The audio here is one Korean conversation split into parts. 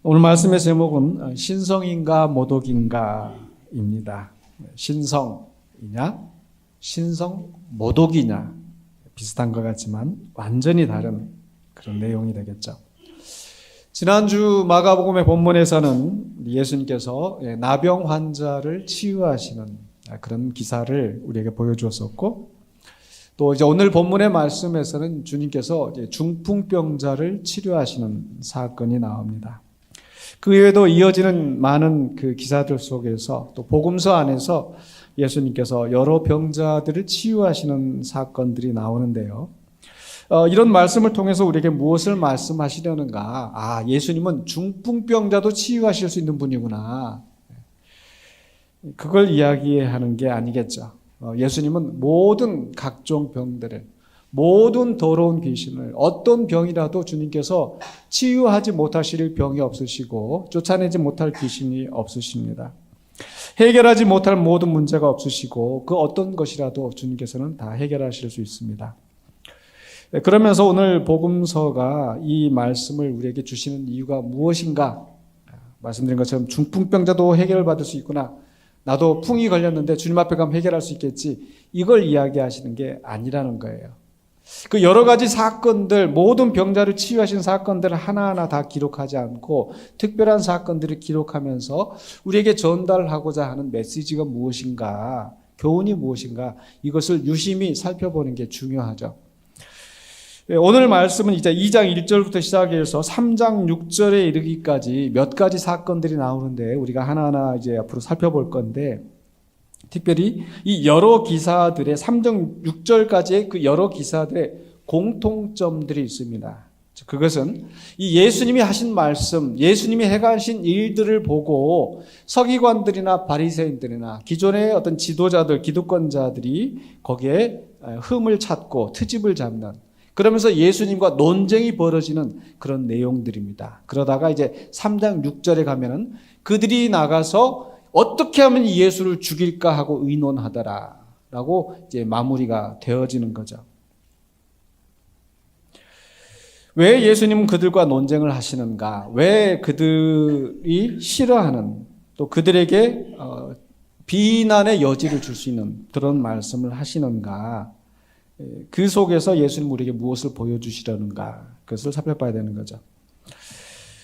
오늘 말씀의 제목은 신성인가 모독인가입니다. 신성이냐 신성 모독이냐 비슷한 것 같지만 완전히 다른 그런 내용이 되겠죠. 지난주 마가복음의 본문에서는 예수님께서 나병 환자를 치유하시는 그런 기사를 우리에게 보여주었었고, 또 이제 오늘 본문의 말씀에서는 주님께서 중풍병자를 치료하시는 사건이 나옵니다. 그 외에도 이어지는 많은 그 기사들 속에서 또 복음서 안에서 예수님께서 여러 병자들을 치유하시는 사건들이 나오는데요. 이런 말씀을 통해서 우리에게 무엇을 말씀하시려는가? 예수님은 중풍병자도 치유하실 수 있는 분이구나. 그걸 이야기하는 게 아니겠죠. 예수님은 모든 각종 병들을, 모든 더러운 귀신을, 어떤 병이라도 주님께서 치유하지 못하실 병이 없으시고 쫓아내지 못할 귀신이 없으십니다. 해결하지 못할 모든 문제가 없으시고 그 어떤 것이라도 주님께서는 다 해결하실 수 있습니다. 그러면서 오늘 복음서가 이 말씀을 우리에게 주시는 이유가 무엇인가? 말씀드린 것처럼 중풍병자도 해결받을 수 있구나. 나도 풍이 걸렸는데 주님 앞에 가면 해결할 수 있겠지. 이걸 이야기하시는 게 아니라는 거예요. 그 여러 가지 사건들, 모든 병자를 치유하신 사건들을 하나하나 다 기록하지 않고 특별한 사건들을 기록하면서 우리에게 전달하고자 하는 메시지가 무엇인가, 교훈이 무엇인가, 이것을 유심히 살펴보는 게 중요하죠. 오늘 말씀은 이제 2장 1절부터 시작해서 3장 6절에 이르기까지 몇 가지 사건들이 나오는데 우리가 하나하나 이제 앞으로 살펴볼 건데, 특별히 이 여러 기사들의 3장 6절까지의 그 여러 기사들의 공통점들이 있습니다. 그것은 이 예수님이 하신 말씀, 예수님이 행하신 일들을 보고 서기관들이나 바리새인들이나 기존의 어떤 지도자들, 기득권자들이 거기에 흠을 찾고 트집을 잡는, 그러면서 예수님과 논쟁이 벌어지는 그런 내용들입니다. 그러다가 이제 3장 6절에 가면은 그들이 나가서 어떻게 하면 예수를 죽일까 하고 의논하더라라고 이제 마무리가 되어지는 거죠. 왜 예수님은 그들과 논쟁을 하시는가? 왜 그들이 싫어하는, 또 그들에게 비난의 여지를 줄 수 있는 그런 말씀을 하시는가? 그 속에서 예수님 우리에게 무엇을 보여주시려는가? 그것을 살펴봐야 되는 거죠.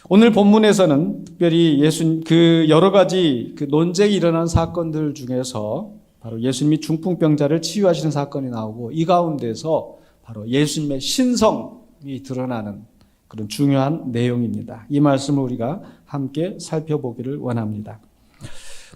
오늘 본문에서는 특별히 그 여러 가지 그 논쟁이 일어난 사건들 중에서 바로 예수님이 중풍병자를 치유하시는 사건이 나오고, 이 가운데서 바로 예수님의 신성이 드러나는 그런 중요한 내용입니다. 이 말씀을 우리가 함께 살펴보기를 원합니다.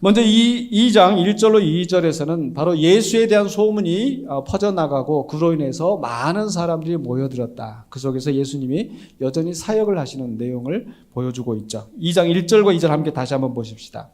먼저 2장 1절로 2절에서는 바로 예수에 대한 소문이 퍼져나가고 그로 인해서 많은 사람들이 모여들었다. 그 속에서 예수님이 여전히 사역을 하시는 내용을 보여주고 있죠. 2장 1절과 2절 함께 다시 한번 보십시다.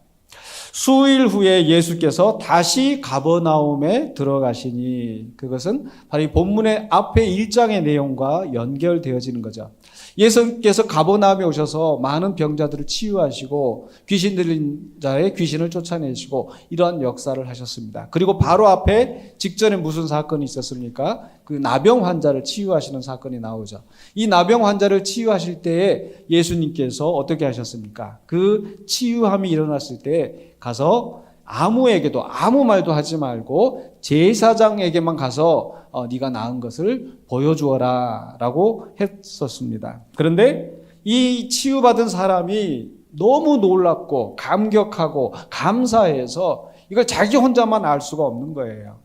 수일 후에 예수께서 다시 가버나움에 들어가시니, 그것은 바로 이 본문의 앞에 1장의 내용과 연결되어지는 거죠. 예수께서 가버나움에 오셔서 많은 병자들을 치유하시고 귀신 들린 자의 귀신을 쫓아내시고 이러한 역사를 하셨습니다. 그리고 바로 앞에 직전에 무슨 사건이 있었습니까? 그 나병 환자를 치유하시는 사건이 나오죠. 이 나병 환자를 치유하실 때에 예수님께서 어떻게 하셨습니까? 그 치유함이 일어났을 때 가서 아무에게도 아무 말도 하지 말고 제사장에게만 가서 네가 나은 것을 보여주어라 라고 했었습니다. 그런데 이 치유받은 사람이 너무 놀랍고 감격하고 감사해서 이걸 자기 혼자만 알 수가 없는 거예요.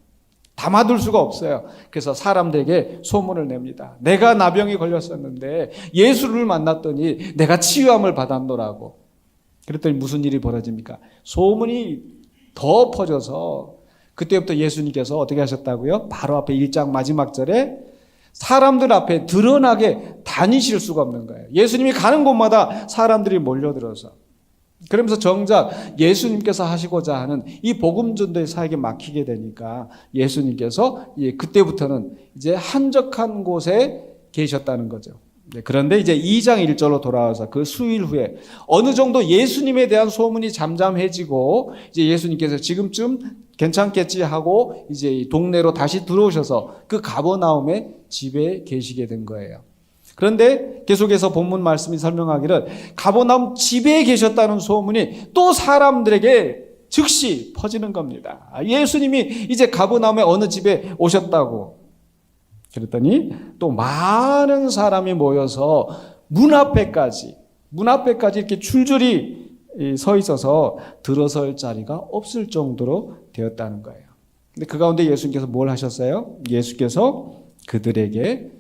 담아둘 수가 없어요. 그래서 사람들에게 소문을 냅니다. 내가 나병이 걸렸었는데 예수를 만났더니 내가 치유함을 받았노라고. 그랬더니 무슨 일이 벌어집니까? 소문이 더 퍼져서 그때부터 예수님께서 어떻게 하셨다고요? 바로 앞에 1장 마지막 절에 사람들 앞에 드러나게 다니실 수가 없는 거예요. 예수님이 가는 곳마다 사람들이 몰려들어서, 그러면서 정작 예수님께서 하시고자 하는 이 복음 전도의 사역에 막히게 되니까 예수님께서 그때부터는 이제 한적한 곳에 계셨다는 거죠. 그런데 이제 2장 1절로 돌아와서 그 수일 후에 어느 정도 예수님에 대한 소문이 잠잠해지고 이제 예수님께서 지금쯤 괜찮겠지 하고 이제 동네로 다시 들어오셔서 그 가버나움의 집에 계시게 된 거예요. 그런데 계속해서 본문 말씀이 설명하기를 가버나움 집에 계셨다는 소문이 또 사람들에게 즉시 퍼지는 겁니다. 예수님이 이제 가버나움의 어느 집에 오셨다고. 그랬더니 또 많은 사람이 모여서 문 앞에까지 이렇게 줄줄이 서 있어서 들어설 자리가 없을 정도로 되었다는 거예요. 근데 그 가운데 예수님께서 뭘 하셨어요? 예수께서 그들에게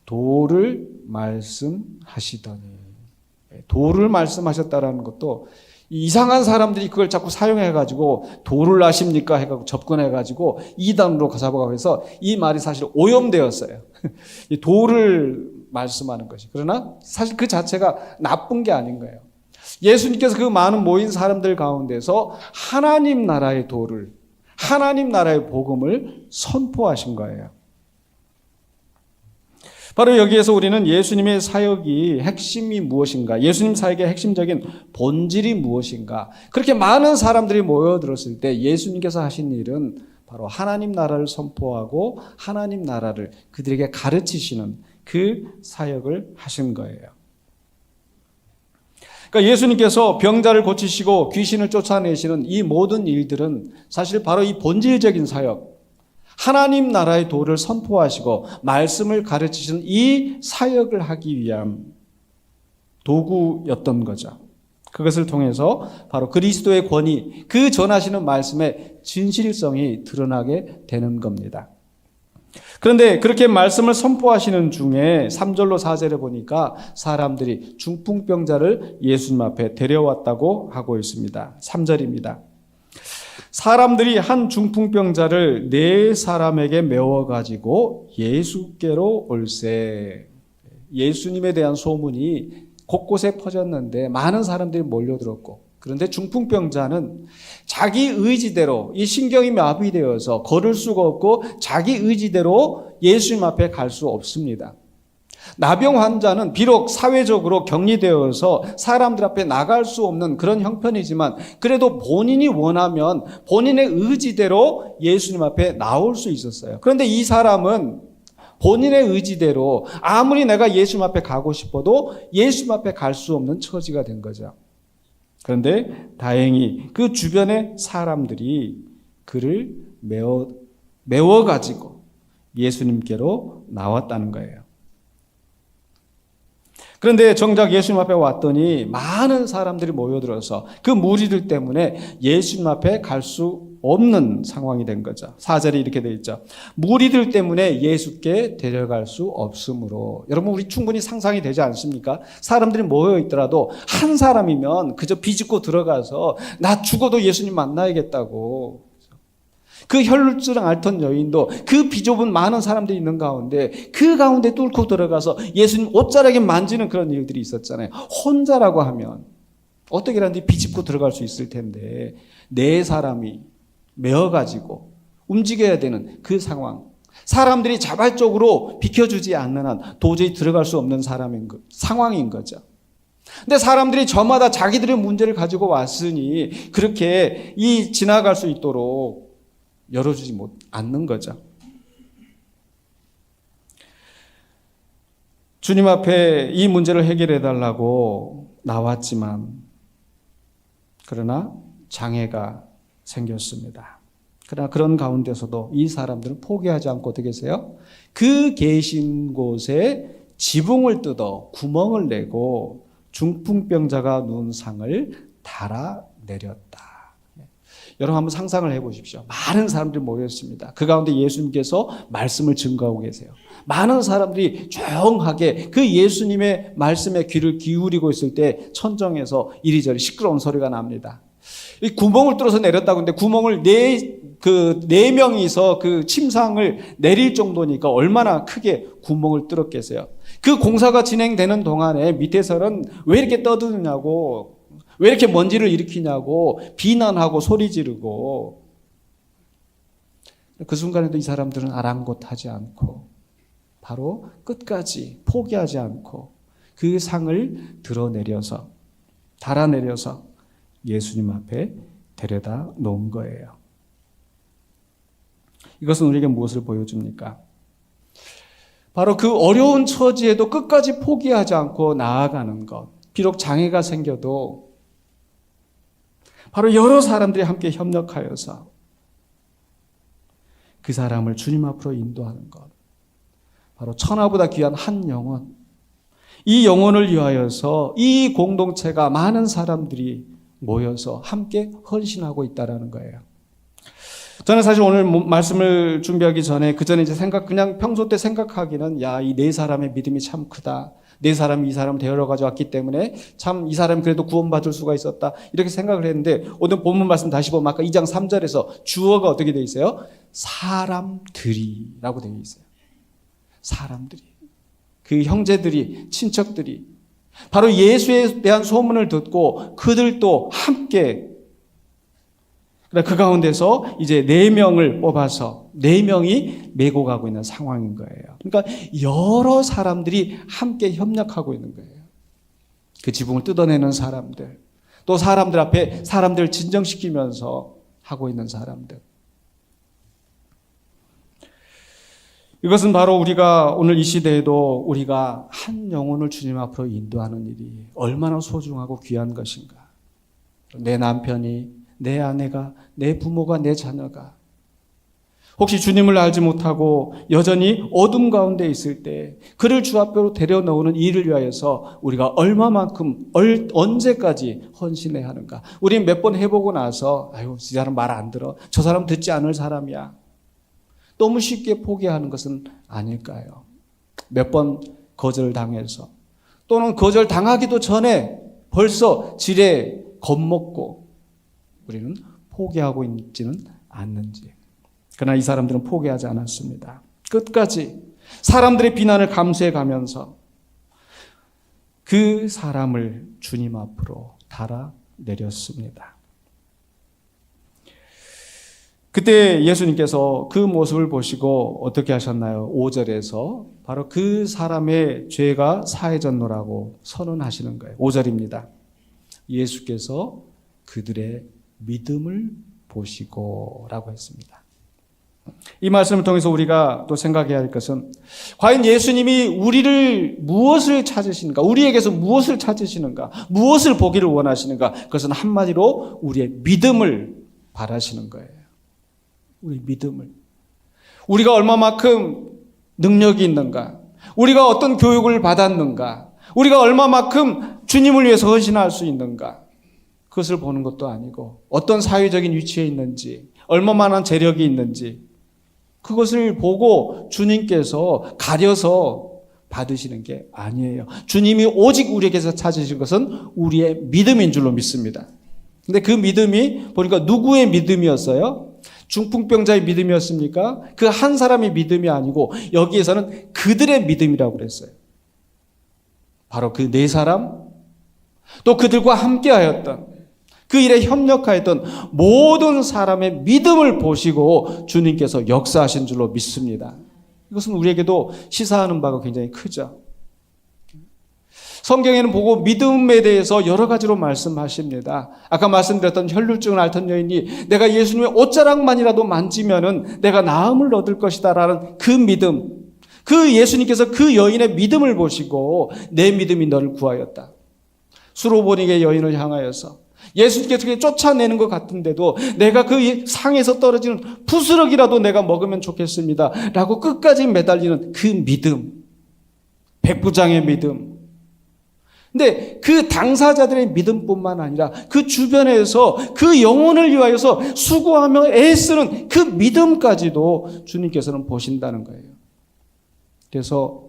도를 말씀하시더니. 도를 말씀하셨다라는 것도 이상한 사람들이 그걸 자꾸 사용해가지고 도를 아십니까? 해가지고 접근해가지고 이단으로 잡아가고 해서 이 말이 사실 오염되었어요. 도를 말씀하는 것이. 그러나 사실 그 자체가 나쁜 게 아닌 거예요. 예수님께서 그 많은 모인 사람들 가운데서 하나님 나라의 도를, 하나님 나라의 복음을 선포하신 거예요. 바로 여기에서 우리는 예수님의 사역이 핵심이 무엇인가, 예수님 사역의 핵심적인 본질이 무엇인가, 그렇게 많은 사람들이 모여들었을 때 예수님께서 하신 일은 바로 하나님 나라를 선포하고 하나님 나라를 그들에게 가르치시는 그 사역을 하신 거예요. 그러니까 예수님께서 병자를 고치시고 귀신을 쫓아내시는 이 모든 일들은 사실 바로 이 본질적인 사역, 하나님 나라의 도를 선포하시고 말씀을 가르치시는 이 사역을 하기 위한 도구였던 거죠. 그것을 통해서 바로 그리스도의 권위, 그 전하시는 말씀의 진실성이 드러나게 되는 겁니다. 그런데 그렇게 말씀을 선포하시는 중에 3절로 4절에 보니까 사람들이 중풍병자를 예수님 앞에 데려왔다고 하고 있습니다. 3절입니다. 사람들이 한 중풍병자를 4사람에게 메워가지고 예수께로 올세. 예수님에 대한 소문이 곳곳에 퍼졌는데 많은 사람들이 몰려들었고, 그런데 중풍병자는 자기 의지대로, 이 신경이 마비되어서 걸을 수가 없고 자기 의지대로 예수님 앞에 갈 수 없습니다. 나병 환자는 비록 사회적으로 격리되어서 사람들 앞에 나갈 수 없는 그런 형편이지만 그래도 본인이 원하면 본인의 의지대로 예수님 앞에 나올 수 있었어요. 그런데 이 사람은 본인의 의지대로 아무리 내가 예수님 앞에 가고 싶어도 예수님 앞에 갈 수 없는 처지가 된 거죠. 그런데 다행히 그 주변의 사람들이 그를 메워가지고 예수님께로 나왔다는 거예요. 그런데 정작 예수님 앞에 왔더니 많은 사람들이 모여들어서 그 무리들 때문에 예수님 앞에 갈 수 없는 상황이 된 거죠. 4절에 이렇게 되어 있죠. 무리들 때문에 예수께 데려갈 수 없으므로. 여러분, 우리 충분히 상상이 되지 않습니까? 사람들이 모여 있더라도 한 사람이면 그저 비집고 들어가서 나 죽어도 예수님 만나야겠다고. 그 혈루증 앓던 여인도 그 비좁은 많은 사람들이 있는 가운데 그 가운데 뚫고 들어가서 예수님 옷자락에 만지는 그런 일들이 있었잖아요. 혼자라고 하면 어떻게라든지 비집고 들어갈 수 있을 텐데 4사람이 메어가지고 움직여야 되는 그 상황, 사람들이 자발적으로 비켜주지 않는 한 도저히 들어갈 수 없는 상황인 거죠. 근데 사람들이 저마다 자기들의 문제를 가지고 왔으니 그렇게 지나갈 수 있도록 열어주지 않는 거죠. 주님 앞에 이 문제를 해결해달라고 나왔지만 그러나 장애가 생겼습니다. 그러나 그런 가운데서도 이 사람들은 포기하지 않고 어떻게 계세요? 그 계신 곳에 지붕을 뜯어 구멍을 내고 중풍병자가 누운 상을 달아내렸다. 여러분 한번 상상을 해보십시오. 많은 사람들이 모였습니다. 그 가운데 예수님께서 말씀을 증거하고 계세요. 많은 사람들이 조용하게 그 예수님의 말씀에 귀를 기울이고 있을 때 천정에서 이리저리 시끄러운 소리가 납니다. 이 구멍을 뚫어서 내렸다고 하는데 구멍을 네 명이서 그 침상을 내릴 정도니까 얼마나 크게 구멍을 뚫었겠어요. 그 공사가 진행되는 동안에 밑에서는 왜 이렇게 떠드느냐고, 왜 이렇게 먼지를 일으키냐고 비난하고 소리 지르고, 그 순간에도 이 사람들은 아랑곳하지 않고 바로 끝까지 포기하지 않고 그 상을 달아내려서 예수님 앞에 데려다 놓은 거예요. 이것은 우리에게 무엇을 보여줍니까? 바로 그 어려운 처지에도 끝까지 포기하지 않고 나아가는 것. 비록 장애가 생겨도 바로 여러 사람들이 함께 협력하여서 그 사람을 주님 앞으로 인도하는 것. 바로 천하보다 귀한 한 영혼. 이 영혼을 위하여서 이 공동체가 많은 사람들이 모여서 함께 헌신하고 있다는 거예요. 저는 사실 오늘 말씀을 준비하기 전에 그 전에 이제 그냥 평소 때 생각하기는 야, 이 네 사람의 믿음이 참 크다. 네 사람이 이 사람을 데려 가져왔기 때문에 참 이 사람이 그래도 구원받을 수가 있었다. 이렇게 생각을 했는데 오늘 본문 말씀 다시 보면 아까 2장 3절에서 주어가 어떻게 되어 있어요? 사람들이라고 되어 있어요. 사람들이. 그 형제들이, 친척들이 바로 예수에 대한 소문을 듣고 그들도 함께 그 가운데서 이제 4명을 뽑아서 4명이 메고 가고 있는 상황인 거예요. 그러니까 여러 사람들이 함께 협력하고 있는 거예요. 그 지붕을 뜯어내는 사람들, 또 사람들 앞에 사람들을 진정시키면서 하고 있는 사람들. 이것은 바로 우리가 오늘 이 시대에도 우리가 한 영혼을 주님 앞으로 인도하는 일이 얼마나 소중하고 귀한 것인가. 내 남편이, 내 아내가, 내 부모가, 내 자녀가 혹시 주님을 알지 못하고 여전히 어둠 가운데 있을 때 그를 주 앞으로 데려놓는 일을 위하여서 우리가 얼마만큼 언제까지 헌신해야 하는가. 우리는 몇 번 해보고 나서 아유, 이 사람 말 안 들어. 저 사람 듣지 않을 사람이야. 너무 쉽게 포기하는 것은 아닐까요? 몇 번 거절당해서 또는 거절당하기도 전에 벌써 지레 겁먹고 우리는 포기하고 있지는 않는지. 그러나 이 사람들은 포기하지 않았습니다. 끝까지 사람들의 비난을 감수해 가면서 그 사람을 주님 앞으로 달아내렸습니다. 그때 예수님께서 그 모습을 보시고 어떻게 하셨나요? 5절에서 바로 그 사람의 죄가 사해졌노라고 선언하시는 거예요. 5절입니다. 예수께서 그들의 믿음을 보시고 라고 했습니다. 이 말씀을 통해서 우리가 또 생각해야 할 것은 과연 예수님이 우리를 무엇을 찾으시는가? 우리에게서 무엇을 찾으시는가? 무엇을 보기를 원하시는가? 그것은 한마디로 우리의 믿음을 바라시는 거예요. 우리 믿음을. 우리가 얼마만큼 능력이 있는가? 우리가 어떤 교육을 받았는가? 우리가 얼마만큼 주님을 위해서 헌신할 수 있는가? 그것을 보는 것도 아니고 어떤 사회적인 위치에 있는지, 얼마만한 재력이 있는지 그것을 보고 주님께서 가려서 받으시는 게 아니에요. 주님이 오직 우리에게서 찾으신 것은 우리의 믿음인 줄로 믿습니다. 근데 그 믿음이 보니까 누구의 믿음이었어요? 중풍병자의 믿음이었습니까? 그 한 사람의 믿음이 아니고 여기에서는 그들의 믿음이라고 그랬어요. 바로 그 4사람, 또 그들과 함께하였던 그 일에 협력하였던 모든 사람의 믿음을 보시고 주님께서 역사하신 줄로 믿습니다. 이것은 우리에게도 시사하는 바가 굉장히 크죠. 성경에는 보고 믿음에 대해서 여러 가지로 말씀하십니다. 아까 말씀드렸던 혈루증을 앓던 여인이 내가 예수님의 옷자락만이라도 만지면은 내가 나음을 얻을 것이다라는 그 믿음, 그 예수님께서 그 여인의 믿음을 보시고 내 믿음이 너를 구하였다. 수로보닉의 여인을 향하여서 예수님께서 쫓아내는 것 같은데도 내가 그 상에서 떨어지는 부스러기라도 내가 먹으면 좋겠습니다 라고 끝까지 매달리는 그 믿음, 백부장의 믿음. 근데 그 당사자들의 믿음뿐만 아니라 그 주변에서 그 영혼을 위하여서 수고하며 애쓰는 그 믿음까지도 주님께서는 보신다는 거예요. 그래서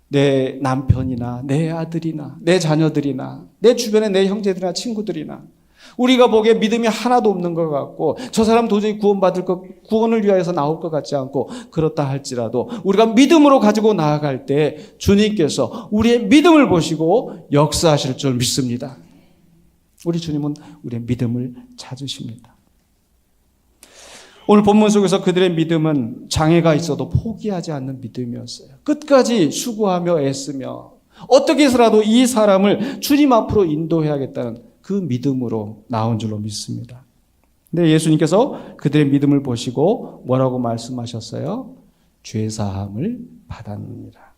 내 남편이나 내 아들이나 내 자녀들이나 내 주변의 내 형제들이나 친구들이나 우리가 보기에 믿음이 하나도 없는 것 같고 저 사람 도저히 구원을 위하여서 나올 것 같지 않고 그렇다 할지라도 우리가 믿음으로 가지고 나아갈 때 주님께서 우리의 믿음을 보시고 역사하실 줄 믿습니다. 우리 주님은 우리의 믿음을 찾으십니다. 오늘 본문 속에서 그들의 믿음은 장애가 있어도 포기하지 않는 믿음이었어요. 끝까지 수고하며 애쓰며 어떻게 해서라도 이 사람을 주님 앞으로 인도해야겠다는 그 믿음으로 나온 줄로 믿습니다. 근데 예수님께서 그들의 믿음을 보시고 뭐라고 말씀하셨어요? 죄사함을 받았느니라.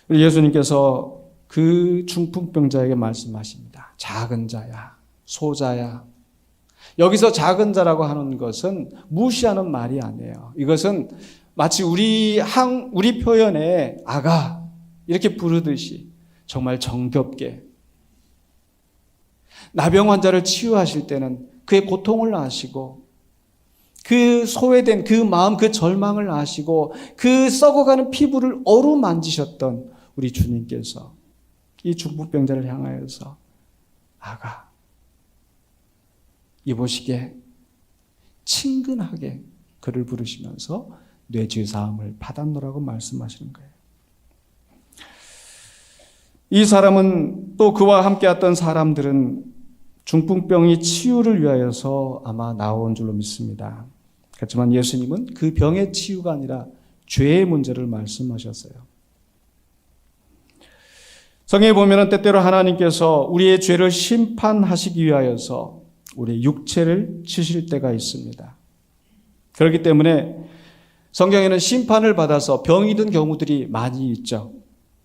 우리 예수님께서 그 중풍병자에게 말씀하십니다. 작은 자야, 소자야. 여기서 작은 자라고 하는 것은 무시하는 말이 아니에요. 이것은 마치 우리 표현에 아가 이렇게 부르듯이 정말 정겹게 나병 환자를 치유하실 때는 그의 고통을 아시고 그 소외된 그 마음, 그 절망을 아시고 그 썩어가는 피부를 어루만지셨던 우리 주님께서 이 중풍병자를 향하여서 아가 이보시게 친근하게 그를 부르시면서 뇌죄사함을 받았노라고 말씀하시는 거예요. 이 사람은 또 그와 함께했던 사람들은 중풍병이 치유를 위하여서 아마 나온 줄로 믿습니다. 그렇지만 예수님은 그 병의 치유가 아니라 죄의 문제를 말씀하셨어요. 성경에 보면 때때로 하나님께서 우리의 죄를 심판하시기 위하여서 우리의 육체를 치실 때가 있습니다. 그렇기 때문에 성경에는 심판을 받아서 병이 든 경우들이 많이 있죠.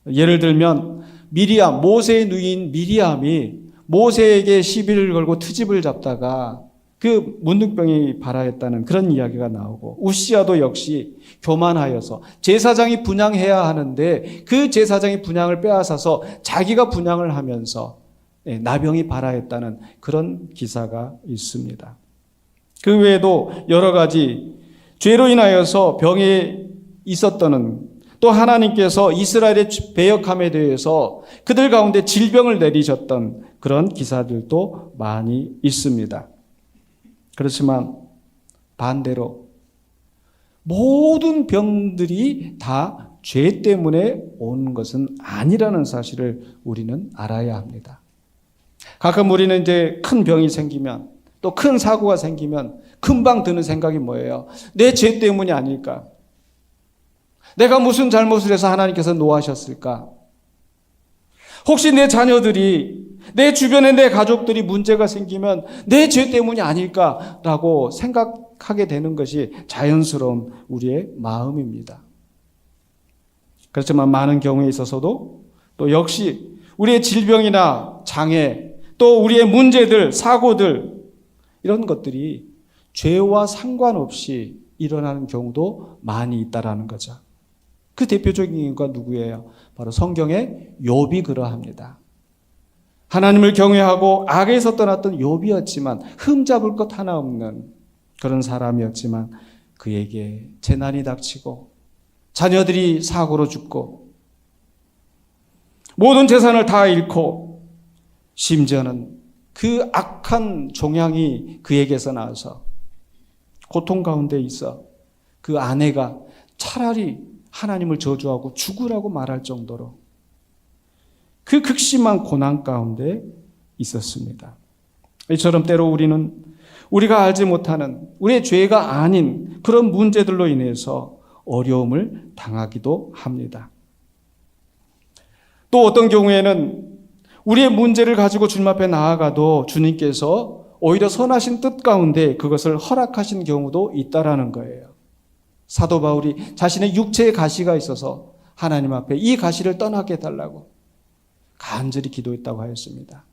예를 들면 미리암, 모세의 누이인 미리암이 모세에게 시비를 걸고 트집을 잡다가 그 문둥병이 발하였다는 그런 이야기가 나오고, 우시아도 역시 교만하여서 제사장이 분향해야 하는데 그 제사장이 분향을 빼앗아서 자기가 분향을 하면서 나병이 발하였다는 그런 기사가 있습니다. 그 외에도 여러 가지 죄로 인하여서 병에 있었던, 또 하나님께서 이스라엘의 배역함에 대해서 그들 가운데 질병을 내리셨던 그런 기사들도 많이 있습니다. 그렇지만 반대로 모든 병들이 다 죄 때문에 온 것은 아니라는 사실을 우리는 알아야 합니다. 가끔 우리는 이제 큰 병이 생기면, 또 큰 사고가 생기면 금방 드는 생각이 뭐예요? 내 죄 때문이 아닐까? 내가 무슨 잘못을 해서 하나님께서 노하셨을까? 혹시 내 자녀들이, 내 주변에 내 가족들이 문제가 생기면 내 죄 때문이 아닐까라고 생각하게 되는 것이 자연스러운 우리의 마음입니다. 그렇지만 많은 경우에 있어서도 또 역시 우리의 질병이나 장애, 또 우리의 문제들, 사고들, 이런 것들이 죄와 상관없이 일어나는 경우도 많이 있다라는 거죠. 그 대표적인 이유가 누구예요? 바로 성경의 욥이 그러합니다. 하나님을 경외하고 악에서 떠났던 욥이었지만 흠잡을 것 하나 없는 그런 사람이었지만 그에게 재난이 닥치고 자녀들이 사고로 죽고 모든 재산을 다 잃고 심지어는 그 악한 종양이 그에게서 나와서 고통 가운데 있어 그 아내가 차라리 하나님을 저주하고 죽으라고 말할 정도로 그 극심한 고난 가운데 있었습니다. 이처럼 때로 우리는 우리가 알지 못하는 우리의 죄가 아닌 그런 문제들로 인해서 어려움을 당하기도 합니다. 또 어떤 경우에는 우리의 문제를 가지고 주님 앞에 나아가도 주님께서 오히려 선하신 뜻 가운데 그것을 허락하신 경우도 있다라는 거예요. 사도 바울이 자신의 육체의 가시가 있어서 하나님 앞에 이 가시를 떠나게 해달라고 간절히 기도했다고 하였습니다.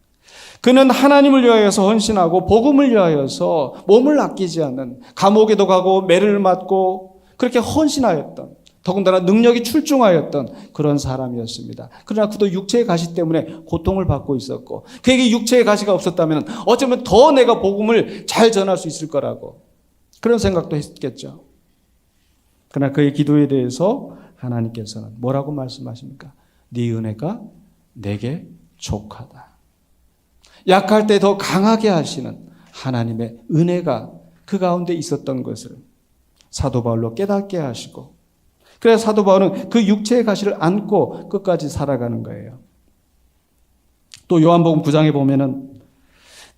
그는 하나님을 위하여서 헌신하고 복음을 위하여서 몸을 아끼지 않는, 감옥에도 가고 매를 맞고 그렇게 헌신하였던, 더군다나 능력이 출중하였던 그런 사람이었습니다. 그러나 그도 육체의 가시 때문에 고통을 받고 있었고, 그에게 육체의 가시가 없었다면 어쩌면 더 내가 복음을 잘 전할 수 있을 거라고 그런 생각도 했겠죠. 그러나 그의 기도에 대해서 하나님께서는 뭐라고 말씀하십니까? 네 은혜가 내게 족하다. 약할 때 더 강하게 하시는 하나님의 은혜가 그 가운데 있었던 것을 사도 바울로 깨닫게 하시고, 그래서 사도 바울은 그 육체의 가시를 안고 끝까지 살아가는 거예요. 또 요한복음 9장에 보면은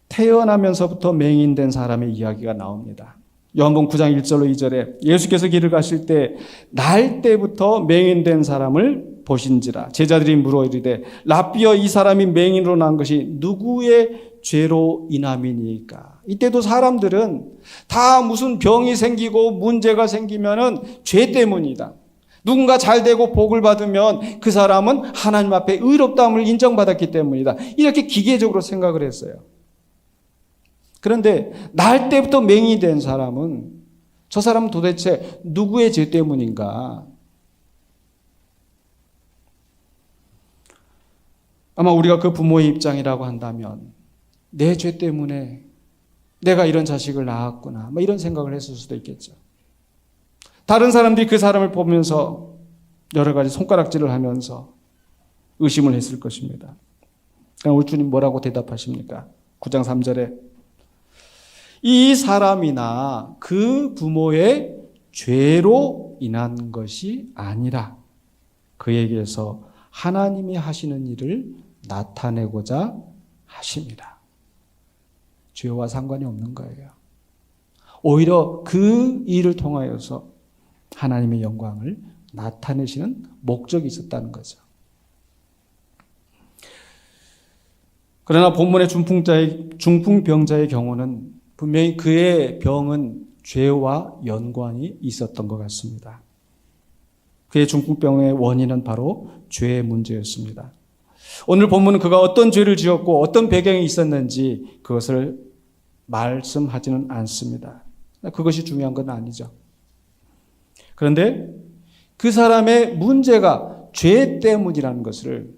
태어나면서부터 맹인된 사람의 이야기가 나옵니다. 요한복음 9장 1절로 2절에 예수께서 길을 가실 때 날 때부터 맹인된 사람을 보신지라. 제자들이 물어 이르되 랍비여, 이 사람이 맹인으로 난 것이 누구의 죄로 인함이니까? 이때도 사람들은 다 무슨 병이 생기고 문제가 생기면은 죄 때문이다. 누군가 잘 되고 복을 받으면 그 사람은 하나님 앞에 의롭다함을 인정받았기 때문이다. 이렇게 기계적으로 생각을 했어요. 그런데 날 때부터 맹인이 된 사람은 저 사람은 도대체 누구의 죄 때문인가? 아마 우리가 그 부모의 입장이라고 한다면 내 죄 때문에 내가 이런 자식을 낳았구나, 뭐 이런 생각을 했을 수도 있겠죠. 다른 사람들이 그 사람을 보면서 여러 가지 손가락질을 하면서 의심을 했을 것입니다. 그럼 우리 주님 뭐라고 대답하십니까? 9장 3절에 이 사람이나 그 부모의 죄로 인한 것이 아니라 그에게서 하나님이 하시는 일을 나타내고자 하십니다. 죄와 상관이 없는 거예요. 오히려 그 일을 통하여서 하나님의 영광을 나타내시는 목적이 있었다는 거죠. 그러나 본문의 중풍병자의 경우는 분명히 그의 병은 죄와 연관이 있었던 것 같습니다. 그의 중풍병의 원인은 바로 죄의 문제였습니다. 오늘 본문은 그가 어떤 죄를 지었고 어떤 배경이 있었는지 그것을 말씀하지는 않습니다. 그것이 중요한 건 아니죠. 그런데 그 사람의 문제가 죄 때문이라는 것을,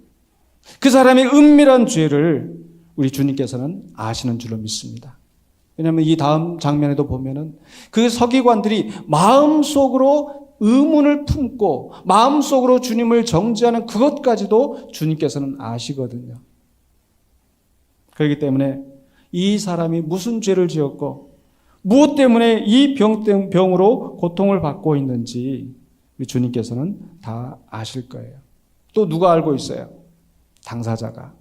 그 사람의 은밀한 죄를 우리 주님께서는 아시는 줄로 믿습니다. 왜냐하면 이 다음 장면에도 보면은 그 서기관들이 마음속으로 의문을 품고 마음속으로 주님을 정죄하는 그것까지도 주님께서는 아시거든요. 그렇기 때문에 이 사람이 무슨 죄를 지었고 무엇 때문에 이 병으로 고통을 받고 있는지 우리 주님께서는 다 아실 거예요. 또 누가 알고 있어요? 당사자가.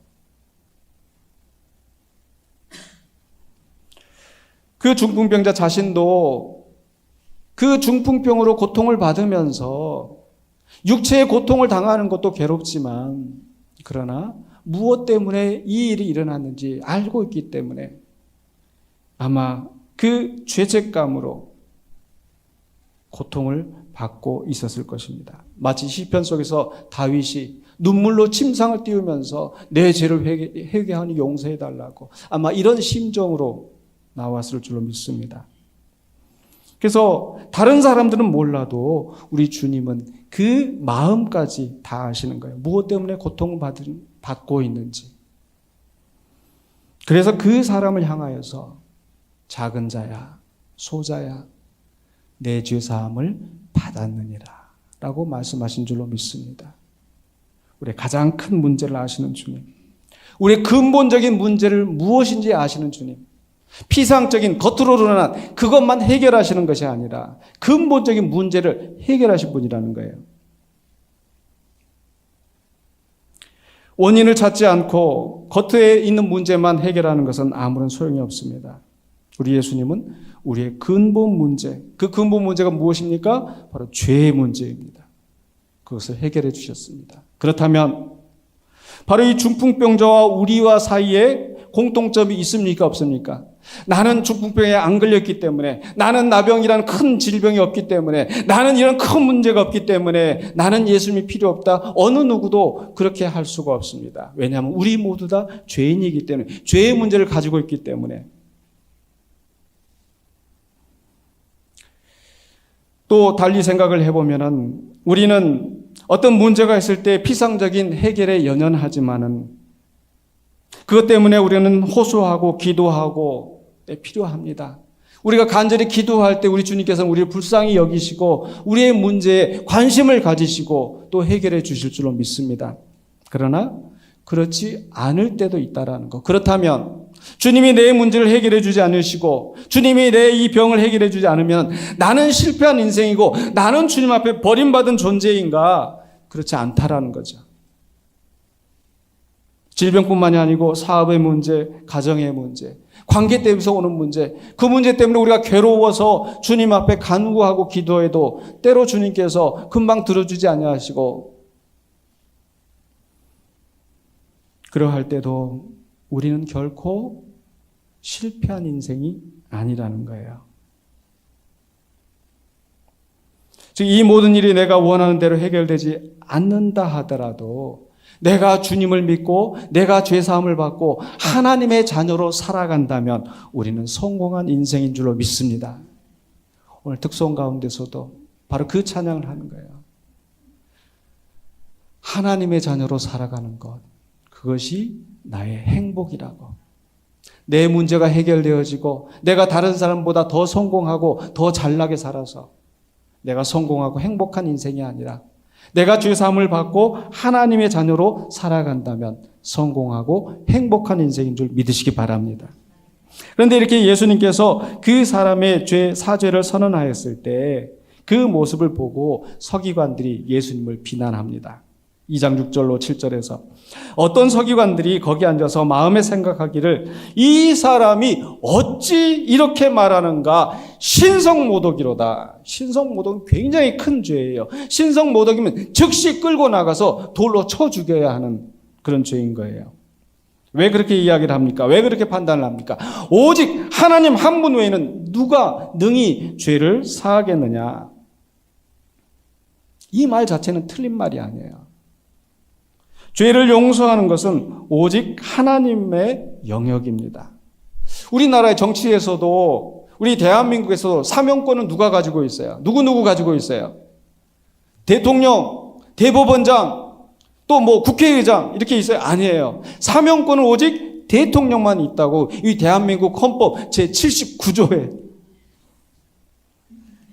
그 중풍병자 자신도 그 중풍병으로 고통을 받으면서 육체의 고통을 당하는 것도 괴롭지만, 그러나 무엇 때문에 이 일이 일어났는지 알고 있기 때문에 아마 그 죄책감으로 고통을 받고 있었을 것입니다. 마치 시편 속에서 다윗이 눈물로 침상을 띄우면서 내 죄를 회개하니 용서해달라고 아마 이런 심정으로 나왔을 줄로 믿습니다. 그래서 다른 사람들은 몰라도 우리 주님은 그 마음까지 다 아시는 거예요. 무엇 때문에 고통을 받고 있는지. 그래서 그 사람을 향하여서 작은 자야, 소자야, 내 죄사함을 받았느니라 라고 말씀하신 줄로 믿습니다. 우리의 가장 큰 문제를 아시는 주님, 우리의 근본적인 문제를 무엇인지 아시는 주님, 피상적인 겉으로 드러난 그것만 해결하시는 것이 아니라 근본적인 문제를 해결하실 분이라는 거예요. 원인을 찾지 않고 겉에 있는 문제만 해결하는 것은 아무런 소용이 없습니다. 우리 예수님은 우리의 근본 문제, 그 근본 문제가 무엇입니까? 바로 죄의 문제입니다. 그것을 해결해 주셨습니다. 그렇다면 바로 이 중풍병자와 우리와 사이에 공통점이 있습니까? 없습니까? 나는 중풍병에 안 걸렸기 때문에, 나는 나병이라는 큰 질병이 없기 때문에, 나는 이런 큰 문제가 없기 때문에 나는 예수님이 필요 없다. 어느 누구도 그렇게 할 수가 없습니다. 왜냐하면 우리 모두 다 죄인이기 때문에, 죄의 문제를 가지고 있기 때문에. 또 달리 생각을 해보면은 우리는 어떤 문제가 있을 때 피상적인 해결에 연연하지만은 그것 때문에 우리는 호소하고 기도하고 필요합니다. 우리가 간절히 기도할 때 우리 주님께서는 우리를 불쌍히 여기시고 우리의 문제에 관심을 가지시고 또 해결해 주실 줄로 믿습니다. 그러나 그렇지 않을 때도 있다라는 것. 그렇다면 주님이 내 문제를 해결해 주지 않으시고 주님이 내 이 병을 해결해 주지 않으면 나는 실패한 인생이고 나는 주님 앞에 버림받은 존재인가? 그렇지 않다라는 거죠. 질병뿐만이 아니고 사업의 문제, 가정의 문제, 관계 때문에 오는 문제, 그 문제 때문에 우리가 괴로워서 주님 앞에 간구하고 기도해도 때로 주님께서 금방 들어주지 아니하시고, 그러할 때도 우리는 결코 실패한 인생이 아니라는 거예요. 즉, 이 모든 일이 내가 원하는 대로 해결되지 않는다 하더라도 내가 주님을 믿고 내가 죄사함을 받고 하나님의 자녀로 살아간다면 우리는 성공한 인생인 줄로 믿습니다. 오늘 특송 가운데서도 바로 그 찬양을 하는 거예요. 하나님의 자녀로 살아가는 것, 그것이 나의 행복이라고. 내 문제가 해결되어지고 내가 다른 사람보다 더 성공하고 더 잘나게 살아서 내가 성공하고 행복한 인생이 아니라 내가 죄사함을 받고 하나님의 자녀로 살아간다면 성공하고 행복한 인생인 줄 믿으시기 바랍니다. 그런데 이렇게 예수님께서 그 사람의 사죄를 선언하였을 때 그 모습을 보고 서기관들이 예수님을 비난합니다. 2장 6절로 7절에서 어떤 서기관들이 거기 앉아서 마음에 생각하기를 이 사람이 어찌 이렇게 말하는가, 신성모독이로다. 신성모독은 굉장히 큰 죄예요. 신성모독이면 즉시 끌고 나가서 돌로 쳐 죽여야 하는 그런 죄인 거예요. 왜 그렇게 이야기를 합니까? 왜 그렇게 판단을 합니까? 오직 하나님 한 분 외에는 누가 능히 죄를 사하겠느냐. 이 말 자체는 틀린 말이 아니에요. 죄를 용서하는 것은 오직 하나님의 영역입니다. 우리나라의 정치에서도, 우리 대한민국에서도 사명권은 누가 가지고 있어요? 누구 가지고 있어요? 대통령, 대법원장, 또 뭐 국회의장 이렇게 있어요? 아니에요. 사명권은 오직 대통령만 있다고 이 대한민국 헌법 제79조에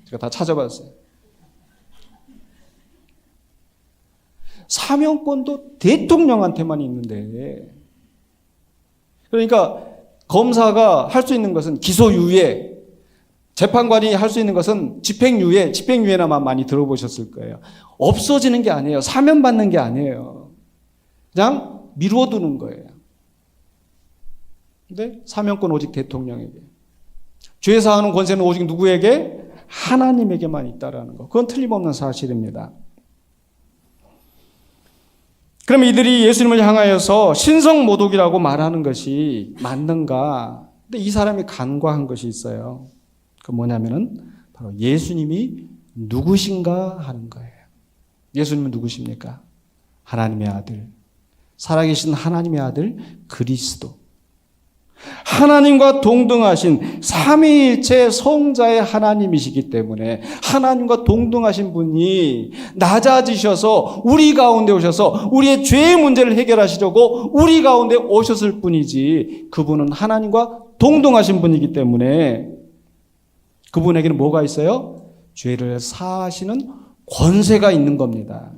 제가 다 찾아봤어요. 사명권도 대통령한테만 있는데, 그러니까 검사가 할 수 있는 것은 기소유예, 재판관이 할 수 있는 것은 집행유예, 집행유예나만 많이 들어보셨을 거예요. 없어지는 게 아니에요. 사면받는 게 아니에요. 그냥 미뤄두는 거예요. 근데 사면권 오직 대통령에게, 죄사하는 권세는 오직 누구에게? 하나님에게만 있다라는 거. 그건 틀림없는 사실입니다. 그럼 이들이 예수님을 향하여서 신성모독이라고 말하는 것이 맞는가? 근데 이 사람이 간과한 것이 있어요. 그 뭐냐면은 바로 예수님이 누구신가 하는 거예요. 예수님은 누구십니까? 하나님의 아들, 살아계신 하나님의 아들 그리스도. 하나님과 동등하신 삼위일체 성자의 하나님이시기 때문에 하나님과 동등하신 분이 낮아지셔서 우리 가운데 오셔서 우리의 죄의 문제를 해결하시려고 우리 가운데 오셨을 뿐이지, 그분은 하나님과 동등하신 분이기 때문에 그분에게는 뭐가 있어요? 죄를 사하시는 권세가 있는 겁니다.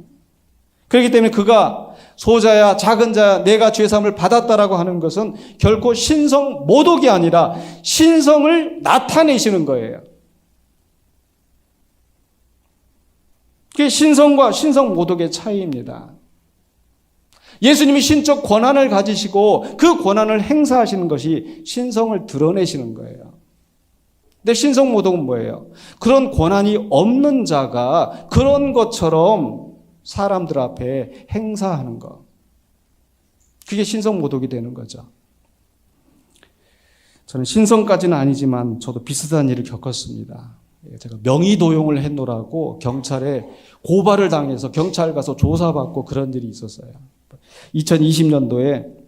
그렇기 때문에 그가 소자야 작은 자야 내가 죄사함을 받았다라고 하는 것은 결코 신성 모독이 아니라 신성을 나타내시는 거예요. 그게 신성과 신성 모독의 차이입니다. 예수님이 신적 권한을 가지시고 그 권한을 행사하시는 것이 신성을 드러내시는 거예요. 근데 신성 모독은 뭐예요? 그런 권한이 없는 자가 그런 것처럼 사람들 앞에 행사하는 것. 그게 신성모독이 되는 거죠. 저는 신성까지는 아니지만 저도 비슷한 일을 겪었습니다. 제가 명의도용을 했노라고 경찰에 고발을 당해서 경찰 가서 조사받고 그런 일이 있었어요. 2020년도에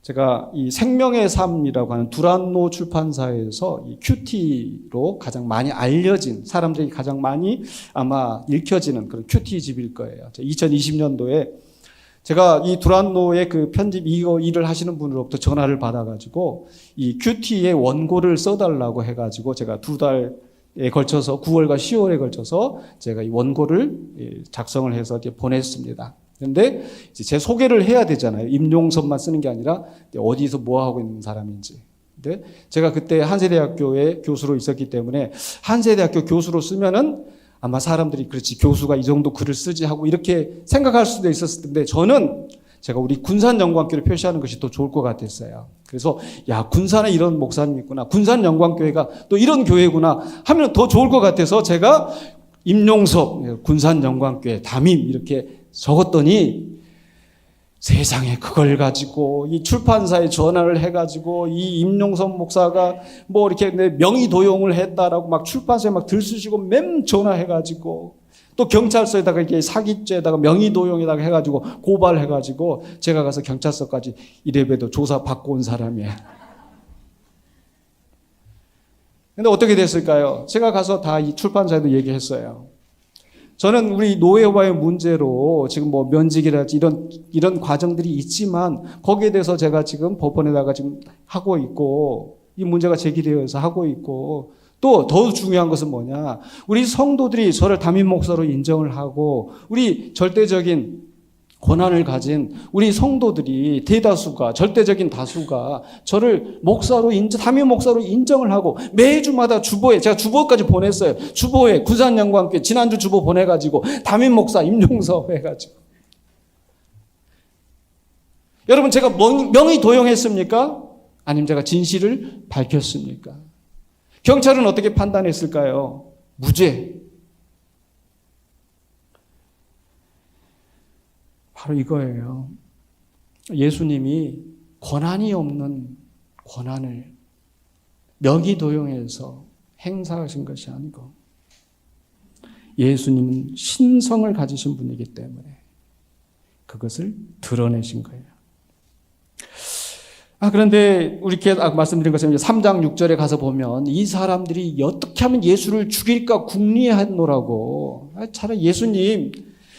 제가 이 생명의 삶이라고 하는 두란노 출판사에서 이 큐티로 가장 많이 알려진, 사람들이 가장 많이 아마 읽혀지는 그런 큐티 집일 거예요. 2020년도에 제가 이 두란노의 그 편집 일을 하시는 분으로부터 전화를 받아가지고 이 큐티의 원고를 써달라고 해가지고 제가 2달에 걸쳐서 9월과 10월에 걸쳐서 제가 이 원고를 작성을 해서 이제 보냈습니다. 그런데 제 소개를 해야 되잖아요. 임용섭만 쓰는 게 아니라 어디서 뭐 하고 있는 사람인지. 근데 제가 그때 한세대학교에 교수로 있었기 때문에 한세대학교 교수로 쓰면은 아마 사람들이 그렇지 교수가 이 정도 글을 쓰지 하고 이렇게 생각할 수도 있었을 텐데 저는 제가 우리 군산영광교를 표시하는 것이 더 좋을 것 같았어요. 그래서 야, 군산에 이런 목사님이 있구나, 군산영광교회가 또 이런 교회구나 하면 더 좋을 것 같아서 제가 임용섭 군산영광교회 담임 이렇게 적었더니 세상에 그걸 가지고 이 출판사에 전화를 해가지고 이 임용선 목사가 뭐 이렇게 명의 도용을 했다라고 막 출판사에 막 들쑤시고 맴 전화해가지고 또 경찰서에다가 이렇게 사기죄에다가 명의 도용에다가 해가지고 고발해가지고 제가 가서 경찰서까지 이래봬도 조사 받고 온 사람이에요. 근데 어떻게 됐을까요? 제가 가서 다 이 출판사에도 얘기했어요. 저는 우리 노예와의 문제로 지금 뭐 면직이랄지 이런 과정들이 있지만 거기에 대해서 제가 지금 법원에다가 지금 하고 있고 이 문제가 제기되어서 하고 있고 또 더 중요한 것은 뭐냐. 우리 성도들이 저를 담임 목사로 인정을 하고 우리 절대적인 권한을 가진 우리 성도들이 대다수가 절대적인 다수가 저를 목사로 담임 목사로 인정을 하고 매주마다 주보에 제가 주보까지 보냈어요. 주보에 구산양과 함께 지난주 주보 보내가지고 담임 목사 임종서 해가지고 여러분 제가 명의 도용했습니까? 아니면 제가 진실을 밝혔습니까? 경찰은 어떻게 판단했을까요? 무죄. 바로 이거예요. 예수님이 권한이 없는 권한을 명의 도용해서 행사하신 것이 아니고 예수님은 신성을 가지신 분이기 때문에 그것을 드러내신 거예요. 그런데 우리 아까 말씀드린 것처럼 3장 6절에 가서 보면 이 사람들이 어떻게 하면 예수를 죽일까 궁리하노라고. 차라리 예수님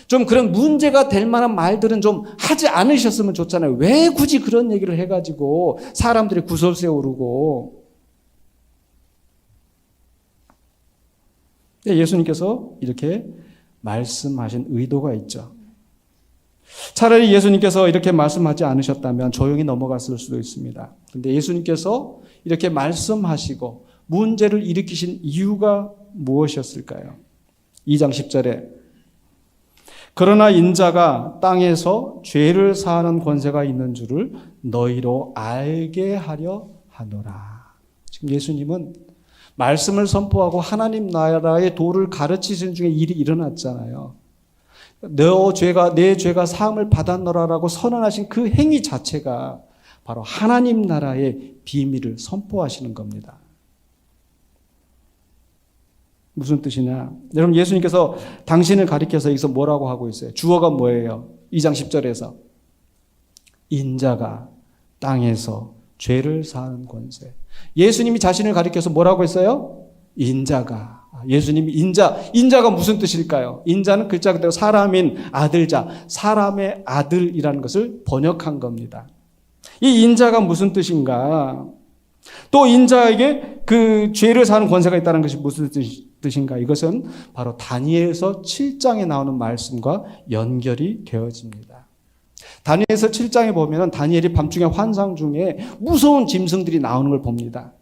좀 그런 문제가 될 만한 말들은 좀 하지 않으셨으면 좋잖아요. 왜 굳이 그런 얘기를 해가지고 사람들이 구설수에 오르고. 예수님께서 이렇게 말씀하신 의도가 있죠. 차라리 예수님께서 이렇게 말씀하지 않으셨다면 조용히 넘어갔을 수도 있습니다. 그런데 예수님께서 이렇게 말씀하시고 문제를 일으키신 이유가 무엇이었을까요? 2장 10절에 그러나 인자가 땅에서 죄를 사하는 권세가 있는 줄을 너희로 알게 하려 하노라. 지금 예수님은 말씀을 선포하고 하나님 나라의 도를 가르치신 중에 일이 일어났잖아요. 내 죄가 사함을 받았노라라고 선언하신 그 행위 자체가 바로 하나님 나라의 비밀을 선포하시는 겁니다. 무슨 뜻이냐? 여러분 예수님께서 당신을 가리켜서 여기서 뭐라고 하고 있어요? 주어가 뭐예요? 2장 10절에서 인자가 땅에서 죄를 사하는 권세. 예수님이 자신을 가리켜서 뭐라고 했어요? 인자가. 예수님이 인자가 무슨 뜻일까요? 인자는 글자 그대로 사람인 아들자, 사람의 아들이라는 것을 번역한 겁니다. 이 인자가 무슨 뜻인가? 또 인자에게 그 죄를 사는 권세가 있다는 것이 무슨 뜻인가? 이것은 바로 다니엘서 7장에 나오는 말씀과 연결이 되어집니다. 다니엘서 7장에 보면 다니엘이 밤중에 환상 중에 무서운 짐승들이 나오는 걸 봅니다.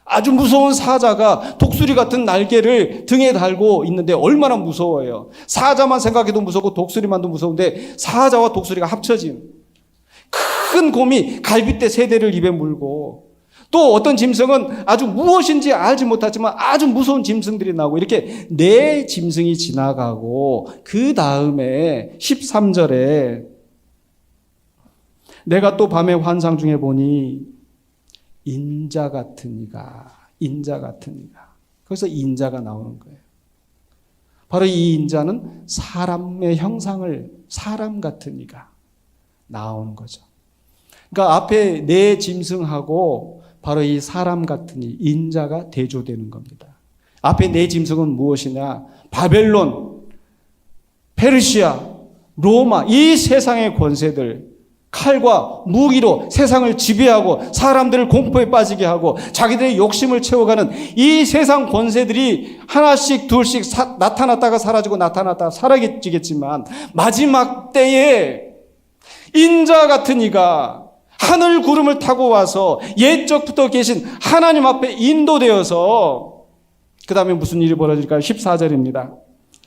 아주 무서운 사자가 독수리 같은 날개를 등에 달고 있는데 얼마나 무서워요. 사자만 생각해도 무섭고 독수리만도 무서운데 사자와 독수리가 합쳐진 큰 곰이 갈빗대 3대를 입에 물고 또 어떤 짐승은 아주 무엇인지 알지 못하지만 아주 무서운 짐승들이 나오고 이렇게 4 짐승이 지나가고 그 다음에 13절에 내가 또 밤에 환상 중에 보니 인자 같은 이가. 거기서 인자가 나오는 거예요. 바로 이 인자는 사람의 형상을 사람 같은 이가 나오는 거죠. 그러니까 앞에 4 짐승하고 바로 이 사람 같은 이 인자가 대조되는 겁니다. 앞에 4 짐승은 무엇이냐? 바벨론, 페르시아, 로마 이 세상의 권세들 칼과 무기로 세상을 지배하고 사람들을 공포에 빠지게 하고 자기들의 욕심을 채워가는 이 세상 권세들이 하나씩 둘씩 나타났다가 사라지고 나타났다가 사라지겠지만 마지막 때에 인자 같은 이가 하늘 구름을 타고 와서 옛적부터 계신 하나님 앞에 인도되어서 그 다음에 무슨 일이 벌어질까요? 14절입니다.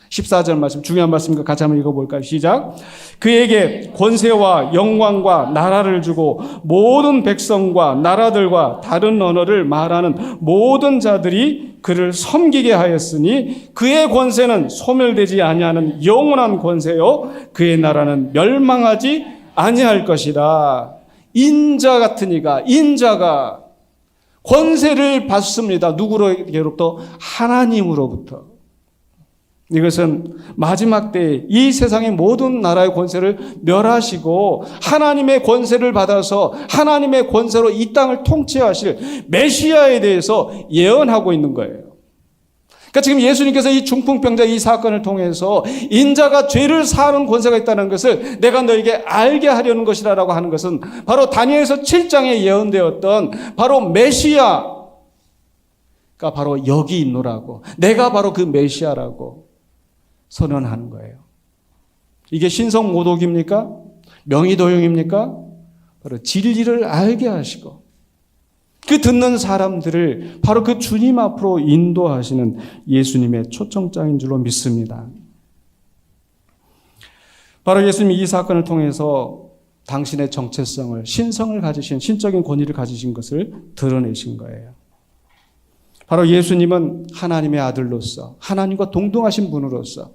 14절 말씀, 중요한 말씀이니까 같이 한번 읽어볼까요? 시작. 그에게 권세와 영광과 나라를 주고 모든 백성과 나라들과 다른 언어를 말하는 모든 자들이 그를 섬기게 하였으니 그의 권세는 소멸되지 아니하는 영원한 권세요 그의 나라는 멸망하지 아니할 것이라. 인자가 권세를 받습니다. 누구로부터? 하나님으로부터. 이것은 마지막 때에 이 세상의 모든 나라의 권세를 멸하시고 하나님의 권세를 받아서 하나님의 권세로 이 땅을 통치하실 메시아에 대해서 예언하고 있는 거예요. 그러니까 지금 예수님께서 이 중풍병자 이 사건을 통해서 인자가 죄를 사하는 권세가 있다는 것을 내가 너에게 알게 하려는 것이라고 하는 것은 바로 다니엘서 7장에 예언되었던 바로 메시아가 바로 여기 있노라고, 내가 바로 그 메시아라고 선언하는 거예요. 이게 신성모독입니까? 명의도용입니까? 바로 진리를 알게 하시고 그 듣는 사람들을 바로 그 주님 앞으로 인도하시는 예수님의 초청장인 줄로 믿습니다. 바로 예수님이 이 사건을 통해서 당신의 정체성을, 신성을 가지신, 신적인 권위를 가지신 것을 드러내신 거예요. 바로 예수님은 하나님의 아들로서, 하나님과 동등하신 분으로서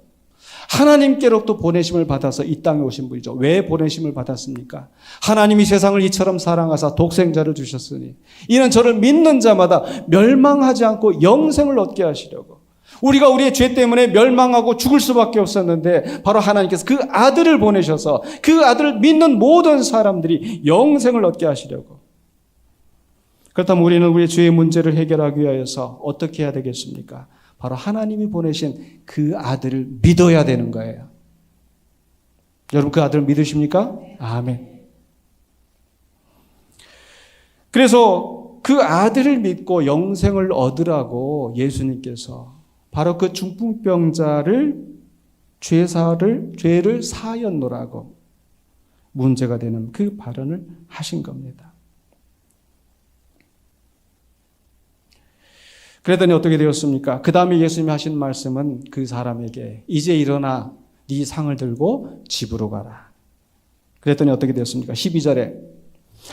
하나님께로부터 보내심을 받아서 이 땅에 오신 분이죠. 왜 보내심을 받았습니까? 하나님이 세상을 이처럼 사랑하사 독생자를 주셨으니 이는 저를 믿는 자마다 멸망하지 않고 영생을 얻게 하시려고. 우리가 우리의 죄 때문에 멸망하고 죽을 수밖에 없었는데 바로 하나님께서 그 아들을 보내셔서 그 아들을 믿는 모든 사람들이 영생을 얻게 하시려고. 그렇다면 우리는 우리의 죄의 문제를 해결하기 위해서 어떻게 해야 되겠습니까? 바로 하나님이 보내신 그 아들을 믿어야 되는 거예요. 여러분 그 아들을 믿으십니까? 아멘. 그래서 그 아들을 믿고 영생을 얻으라고 예수님께서 바로 그 중풍병자를 죄를 사하였노라고 문제가 되는 그 발언을 하신 겁니다. 그랬더니 어떻게 되었습니까? 그 다음에 예수님이 하신 말씀은 그 사람에게 이제 일어나 네 상을 들고 집으로 가라. 그랬더니 어떻게 되었습니까? 12절에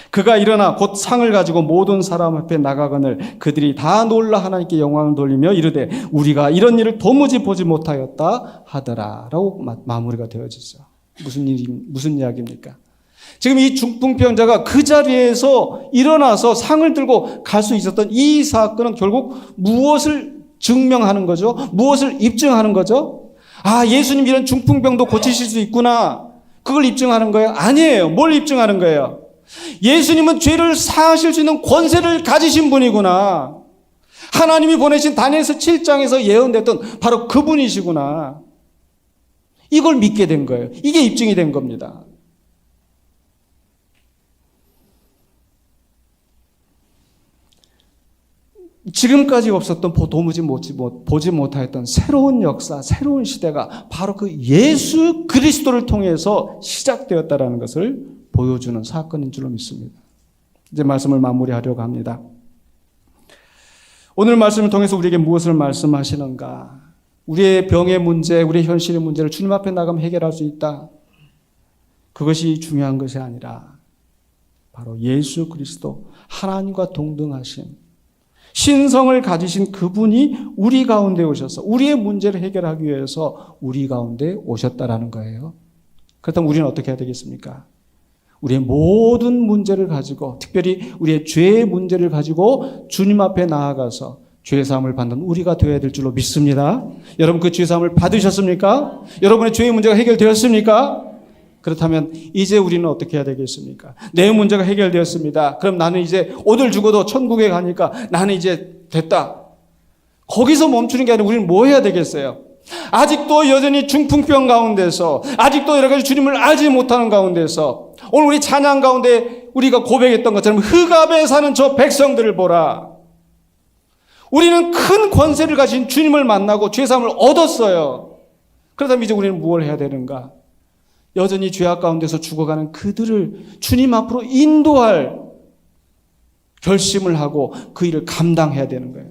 그가 일어나 곧 상을 가지고 모든 사람 앞에 나가거늘 그들이 다 놀라 하나님께 영광을 돌리며 이르되 우리가 이런 일을 도무지 보지 못하였다 하더라 라고 마무리가 되어지죠. 무슨 이야기입니까? 지금 이 중풍병자가 그 자리에서 일어나서 상을 들고 갈 수 있었던 이 사건은 결국 무엇을 증명하는 거죠? 무엇을 입증하는 거죠? 아, 예수님 이런 중풍병도 고치실 수 있구나. 그걸 입증하는 거예요? 아니에요. 뭘 입증하는 거예요? 예수님은 죄를 사하실 수 있는 권세를 가지신 분이구나. 하나님이 보내신 다니엘서 7장에서 예언됐던 바로 그분이시구나. 이걸 믿게 된 거예요. 이게 입증이 된 겁니다. 지금까지 없었던 도무지 보지 못하였던 새로운 역사, 새로운 시대가 바로 그 예수 그리스도를 통해서 시작되었다는 것을 보여주는 사건인 줄로 믿습니다. 이제 말씀을 마무리하려고 합니다. 오늘 말씀을 통해서 우리에게 무엇을 말씀하시는가? 우리의 병의 문제, 우리의 현실의 문제를 주님 앞에 나가면 해결할 수 있다. 그것이 중요한 것이 아니라 바로 예수 그리스도, 하나님과 동등하신 신성을 가지신 그분이 우리 가운데 오셔서 우리의 문제를 해결하기 위해서 우리 가운데 오셨다라는 거예요. 그렇다면 우리는 어떻게 해야 되겠습니까? 우리의 모든 문제를 가지고, 특별히 우리의 죄의 문제를 가지고 주님 앞에 나아가서 죄사함을 받는 우리가 되어야 될 줄로 믿습니다. 여러분 그 죄사함을 받으셨습니까? 여러분의 죄의 문제가 해결되었습니까? 그렇다면 이제 우리는 어떻게 해야 되겠습니까? 내 문제가 해결되었습니다. 그럼 나는 이제 오늘 죽어도 천국에 가니까 나는 이제 됐다. 거기서 멈추는 게 아니라 우리는 뭐 해야 되겠어요? 아직도 여전히 중풍병 가운데서, 아직도 여러 가지 주님을 알지 못하는 가운데서, 오늘 우리 찬양 가운데 우리가 고백했던 것처럼 흑암에 사는 저 백성들을 보라. 우리는 큰 권세를 가진 주님을 만나고 죄사함을 얻었어요. 그렇다면 이제 우리는 무엇을 해야 되는가? 여전히 죄악 가운데서 죽어가는 그들을 주님 앞으로 인도할 결심을 하고 그 일을 감당해야 되는 거예요.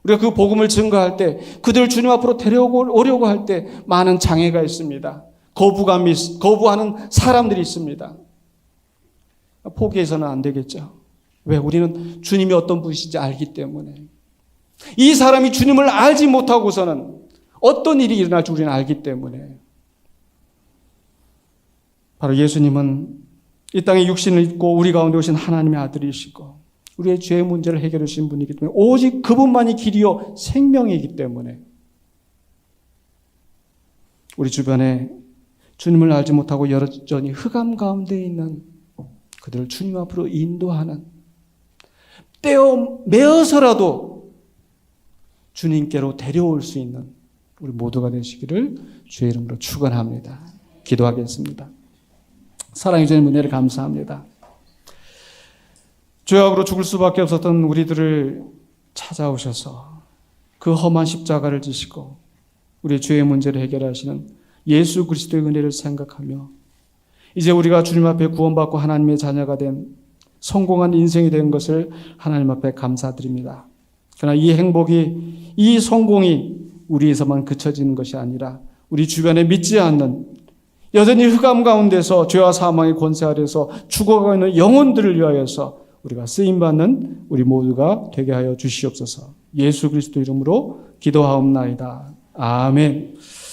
우리가 그 복음을 증거할 때, 그들을 주님 앞으로 데려오려고 할 때 많은 장애가 있습니다. 거부하는 사람들이 있습니다. 포기해서는 안 되겠죠. 왜? 우리는 주님이 어떤 분이신지 알기 때문에. 이 사람이 주님을 알지 못하고서는 어떤 일이 일어날지 우리는 알기 때문에. 바로 예수님은 이 땅에 육신을 입고 우리 가운데 오신 하나님의 아들이시고 우리의 죄의 문제를 해결해 주신 분이기 때문에 오직 그분만이 길이요 생명이기 때문에 우리 주변에 주님을 알지 못하고 여전히 흑암 가운데 있는 그들을 주님 앞으로 인도하는, 떼어 메어서라도 주님께로 데려올 수 있는 우리 모두가 되시기를 주의 이름으로 축원합니다. 기도하겠습니다. 사랑해 주신 은혜를 감사합니다. 죄악으로 죽을 수밖에 없었던 우리들을 찾아오셔서 그 험한 십자가를 지시고 우리의 죄의 문제를 해결하시는 예수 그리스도의 은혜를 생각하며 이제 우리가 주님 앞에 구원받고 하나님의 자녀가 된 성공한 인생이 된 것을 하나님 앞에 감사드립니다. 그러나 이 행복이, 이 성공이 우리에서만 그쳐지는 것이 아니라 우리 주변에 믿지 않는, 여전히 흑암 가운데서 죄와 사망의 권세 아래서 죽어가고 있는 영혼들을 위하여서 우리가 쓰임받는 우리 모두가 되게 하여 주시옵소서. 예수 그리스도 이름으로 기도하옵나이다. 아멘.